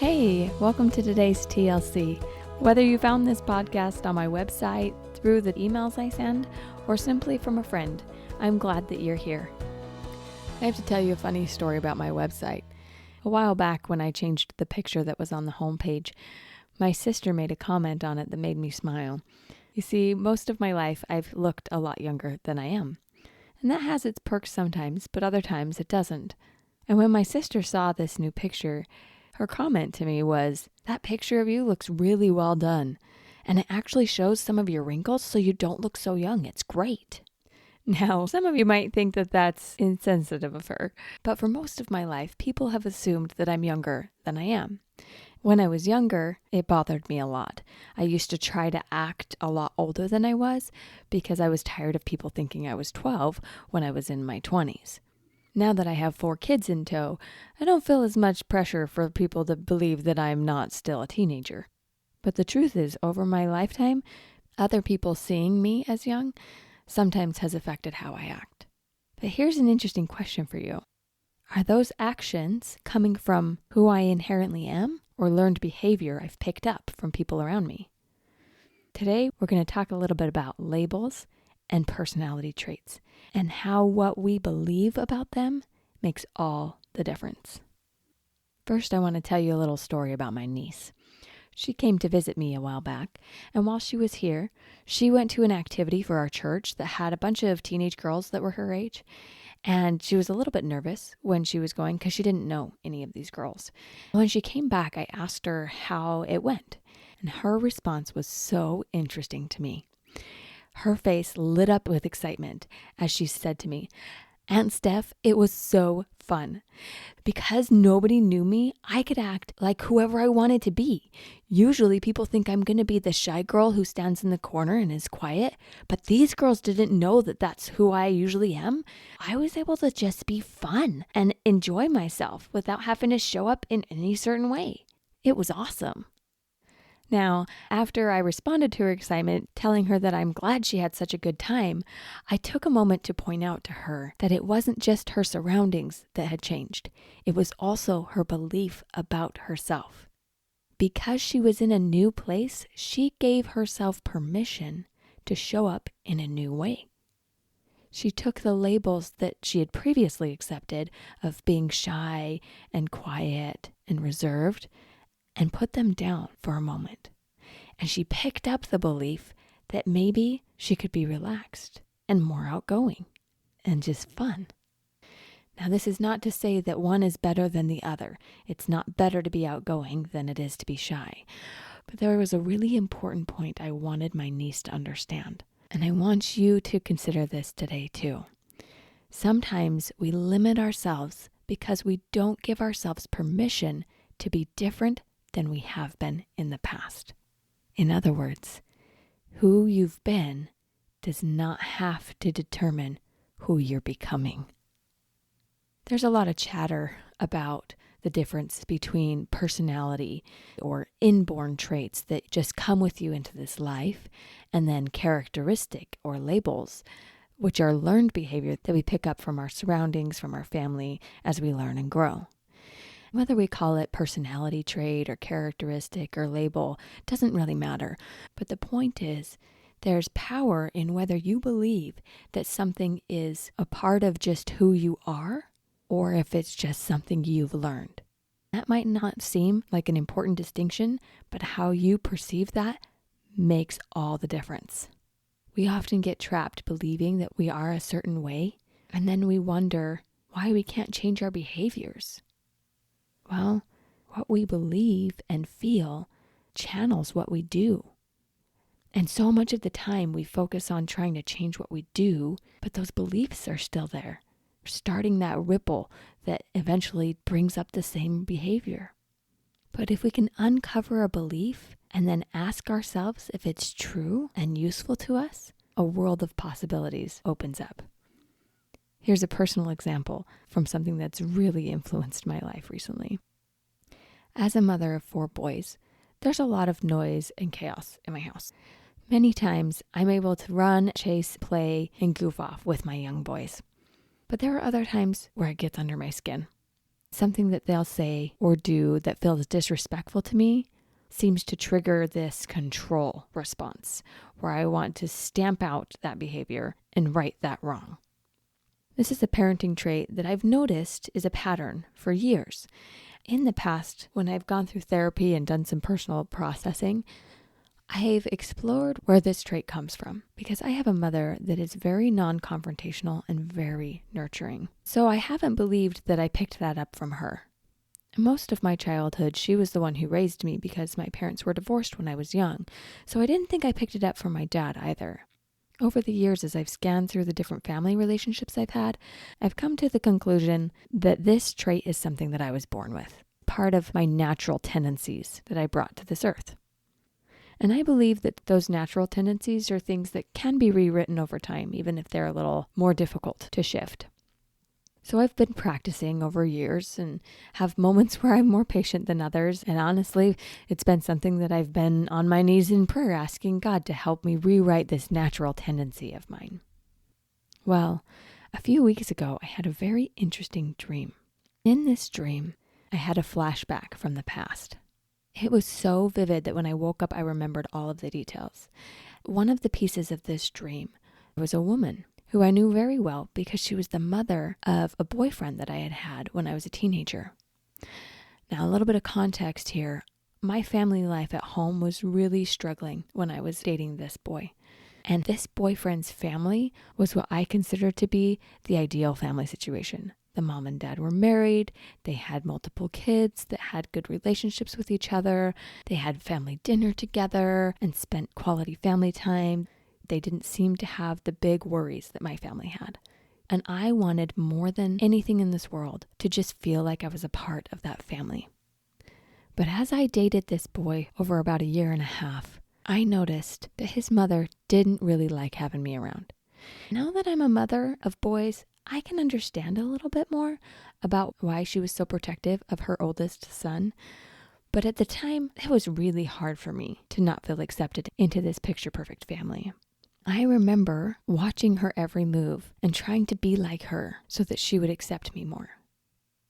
Hey, welcome to today's TLC. Whether you found this podcast on my website, through the emails I send, or simply from a friend, I'm glad that you're here. I have to tell you a funny story about my website. A while back when I changed the picture that was on the homepage, my sister made a comment on it that made me smile. You see, most of my life I've looked a lot younger than I am. And that has its perks sometimes, but other times it doesn't. And when my sister saw this new picture, her comment to me was, "That picture of you looks really well done. And it actually shows some of your wrinkles so you don't look so young. It's great." Now, some of you might think that that's insensitive of her, but for most of my life, people have assumed that I'm younger than I am. When I was younger, it bothered me a lot. I used to try to act a lot older than I was because I was tired of people thinking I was 12 when I was in my 20s. Now that I have 4 kids in tow, I don't feel as much pressure for people to believe that I'm not still a teenager. But the truth is, over my lifetime, other people seeing me as young sometimes has affected how I act. But here's an interesting question for you. Are those actions coming from who I inherently am or learned behavior I've picked up from people around me? Today, we're going to talk a little bit about labels and personality traits, and how what we believe about them makes all the difference. First, I want to tell you a little story about my niece. She came to visit me a while back, and while she was here, she went to an activity for our church that had a bunch of teenage girls that were her age, and she was a little bit nervous when she was going because she didn't know any of these girls. When she came back, I asked her how it went, and her response was so interesting to me. Her face lit up with excitement as she said to me, "Aunt Steph, it was so fun. Because nobody knew me, I could act like whoever I wanted to be. Usually people think I'm going to be the shy girl who stands in the corner and is quiet, but these girls didn't know that that's who I usually am. I was able to just be fun and enjoy myself without having to show up in any certain way. It was awesome." Now, after I responded to her excitement, telling her that I'm glad she had such a good time, I took a moment to point out to her that it wasn't just her surroundings that had changed. It was also her belief about herself. Because she was in a new place, she gave herself permission to show up in a new way. She took the labels that she had previously accepted of being shy and quiet and reserved and put them down for a moment. And she picked up the belief that maybe she could be relaxed and more outgoing and just fun. Now, this is not to say that one is better than the other. It's not better to be outgoing than it is to be shy. But there was a really important point I wanted my niece to understand. And I want you to consider this today too. Sometimes we limit ourselves because we don't give ourselves permission to be different than we have been in the past. In other words, who you've been does not have to determine who you're becoming. There's a lot of chatter about the difference between personality or inborn traits that just come with you into this life, and then characteristic or labels, which are learned behavior that we pick up from our surroundings, from our family as we learn and grow. Whether we call it personality trait or characteristic or label doesn't really matter. But the point is, there's power in whether you believe that something is a part of just who you are or if it's just something you've learned. That might not seem like an important distinction, but how you perceive that makes all the difference. We often get trapped believing that we are a certain way, and then we wonder why we can't change our behaviors. Well, what we believe and feel channels what we do. And so much of the time we focus on trying to change what we do, but those beliefs are still there, starting that ripple that eventually brings up the same behavior. But if we can uncover a belief and then ask ourselves if it's true and useful to us, a world of possibilities opens up. Here's a personal example from something that's really influenced my life recently. As a mother of 4 boys, there's a lot of noise and chaos in my house. Many times I'm able to run, chase, play, and goof off with my young boys. But there are other times where it gets under my skin. Something that they'll say or do that feels disrespectful to me seems to trigger this control response where I want to stamp out that behavior and right that wrong. This is a parenting trait that I've noticed is a pattern for years. In the past, when I've gone through therapy and done some personal processing, I've explored where this trait comes from because I have a mother that is very non-confrontational and very nurturing. So I haven't believed that I picked that up from her. Most of my childhood, she was the one who raised me because my parents were divorced when I was young. So I didn't think I picked it up from my dad either. Over the years, as I've scanned through the different family relationships I've had, I've come to the conclusion that this trait is something that I was born with, part of my natural tendencies that I brought to this earth. And I believe that those natural tendencies are things that can be rewritten over time, even if they're a little more difficult to shift. So I've been practicing over years and have moments where I'm more patient than others. And honestly, it's been something that I've been on my knees in prayer asking God to help me rewrite this natural tendency of mine. Well, a few weeks ago, I had a very interesting dream. In this dream, I had a flashback from the past. It was so vivid that when I woke up, I remembered all of the details. One of the pieces of this dream was a woman who I knew very well because she was the mother of a boyfriend that I had had when I was a teenager. Now, a little bit of context here. My family life at home was really struggling when I was dating this boy. And this boyfriend's family was what I consider to be the ideal family situation. The mom and dad were married. They had multiple kids that had good relationships with each other. They had family dinner together and spent quality family time. They didn't seem to have the big worries that my family had. And I wanted more than anything in this world to just feel like I was a part of that family. But as I dated this boy over about 1.5 years, I noticed that his mother didn't really like having me around. Now that I'm a mother of boys, I can understand a little bit more about why she was so protective of her oldest son. But at the time, it was really hard for me to not feel accepted into this picture-perfect family. I remember watching her every move and trying to be like her so that she would accept me more.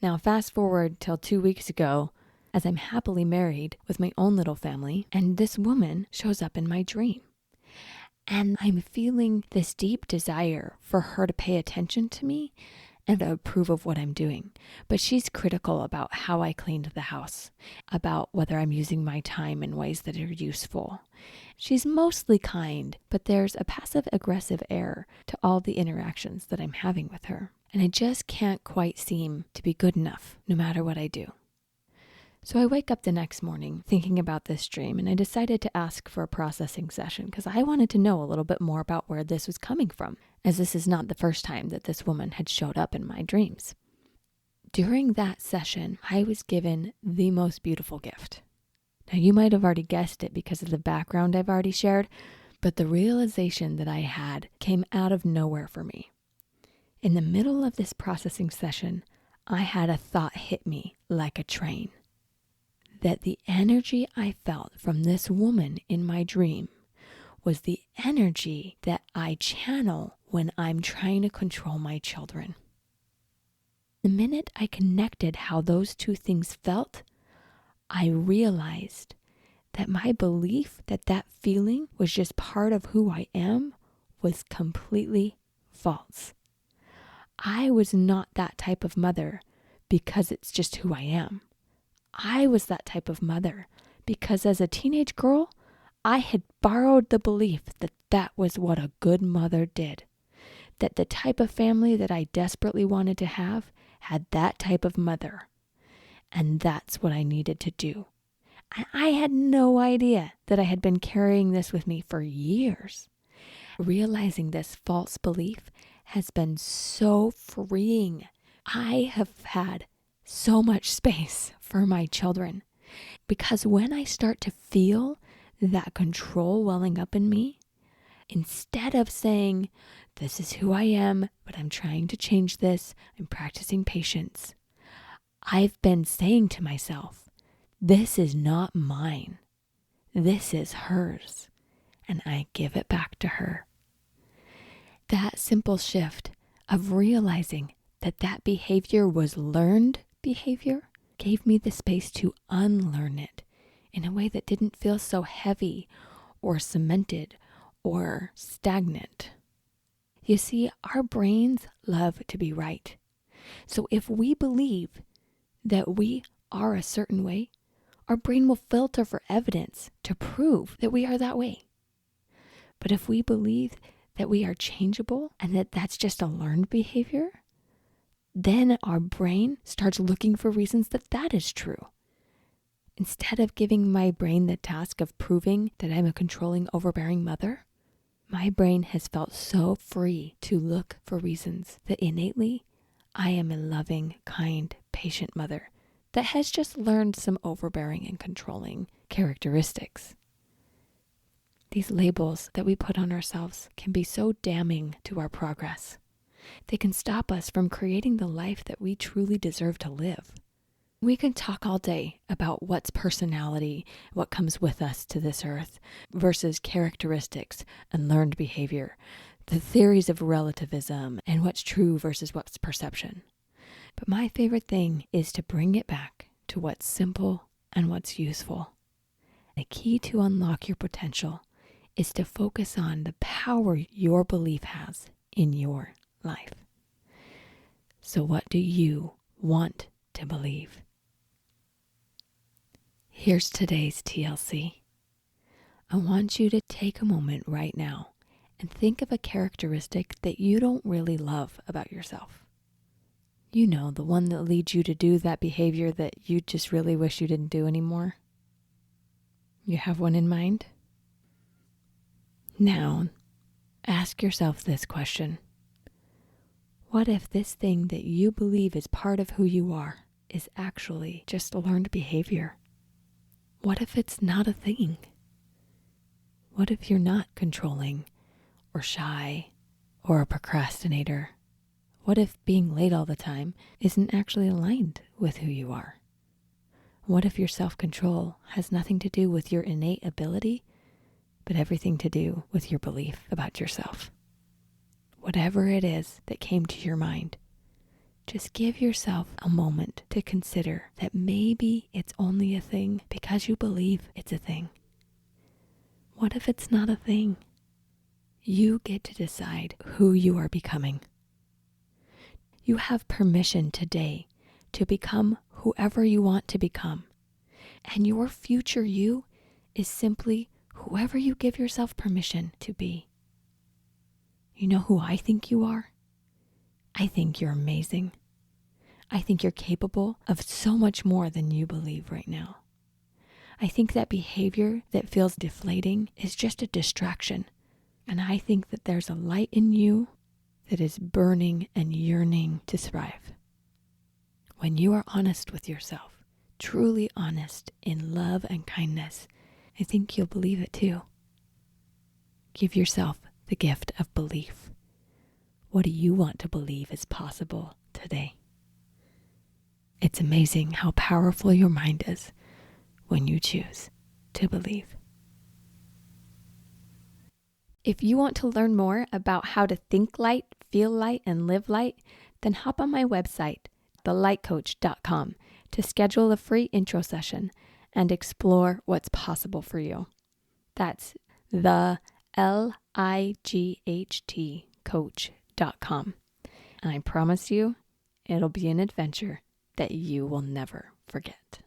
Now, fast forward till 2 weeks ago, as I'm happily married with my own little family, and this woman shows up in my dream. And I'm feeling this deep desire for her to pay attention to me and to approve of what I'm doing. But she's critical about how I cleaned the house, about whether I'm using my time in ways that are useful. She's mostly kind, but there's a passive-aggressive air to all the interactions that I'm having with her. And I just can't quite seem to be good enough, no matter what I do. So I wake up the next morning thinking about this dream, and I decided to ask for a processing session because I wanted to know a little bit more about where this was coming from, as this is not the first time that this woman had showed up in my dreams. During that session, I was given the most beautiful gift. Now, you might have already guessed it because of the background I've already shared, but the realization that I had came out of nowhere for me. In the middle of this processing session, I had a thought hit me like a train. That the energy I felt from this woman in my dream was the energy that I channel when I'm trying to control my children. The minute I connected how those two things felt, I realized that my belief that that feeling was just part of who I am was completely false. I was not that type of mother because it's just who I am. I was that type of mother because as a teenage girl, I had borrowed the belief that that was what a good mother did. That the type of family that I desperately wanted to have had that type of mother. And that's what I needed to do. And I had no idea that I had been carrying this with me for years. Realizing this false belief has been so freeing. I have had so much space for my children because when I start to feel that control welling up in me, instead of saying, this is who I am, but I'm trying to change this, I'm practicing patience, I've been saying to myself, this is not mine. This is hers, and I give it back to her. That simple shift of realizing that that behavior was learned behavior gave me the space to unlearn it in a way that didn't feel so heavy or cemented or stagnant. You see, our brains love to be right. So if we believe that we are a certain way, our brain will filter for evidence to prove that we are that way. But if we believe that we are changeable and that that's just a learned behavior, then our brain starts looking for reasons that that is true. Instead of giving my brain the task of proving that I'm a controlling, overbearing mother, my brain has felt so free to look for reasons that innately I am a loving, kind, patient mother that has just learned some overbearing and controlling characteristics. These labels that we put on ourselves can be so damning to our progress. They can stop us from creating the life that we truly deserve to live. We can talk all day about what's personality, what comes with us to this earth, versus characteristics and learned behavior, the theories of relativism, and what's true versus what's perception. But my favorite thing is to bring it back to what's simple and what's useful. The key to unlock your potential is to focus on the power your belief has in your life. So what do you want to believe? Here's today's TLC. I want you to take a moment right now and think of a characteristic that you don't really love about yourself. You know, the one that leads you to do that behavior that you just really wish you didn't do anymore. You have one in mind? Now, ask yourself this question. What if this thing that you believe is part of who you are is actually just a learned behavior? What if it's not a thing? What if you're not controlling or shy or a procrastinator? What if being late all the time isn't actually aligned with who you are? What if your self-control has nothing to do with your innate ability, but everything to do with your belief about yourself? Whatever it is that came to your mind, just give yourself a moment to consider that maybe it's only a thing because you believe it's a thing. What if it's not a thing? You get to decide who you are becoming. You have permission today to become whoever you want to become. And your future you is simply whoever you give yourself permission to be. You know who I think you are? I think you're amazing. I think you're capable of so much more than you believe right now. I think that behavior that feels deflating is just a distraction. And I think that there's a light in you that is burning and yearning to thrive. When you are honest with yourself, truly honest in love and kindness, I think you'll believe it too. Give yourself the gift of belief. What do you want to believe is possible today? It's amazing how powerful your mind is when you choose to believe. If you want to learn more about how to think light, feel light, and live light, then hop on my website, thelightcoach.com, to schedule a free intro session and explore what's possible for you. That's the LIGHT coach.com. And I promise you, it'll be an adventure that you will never forget.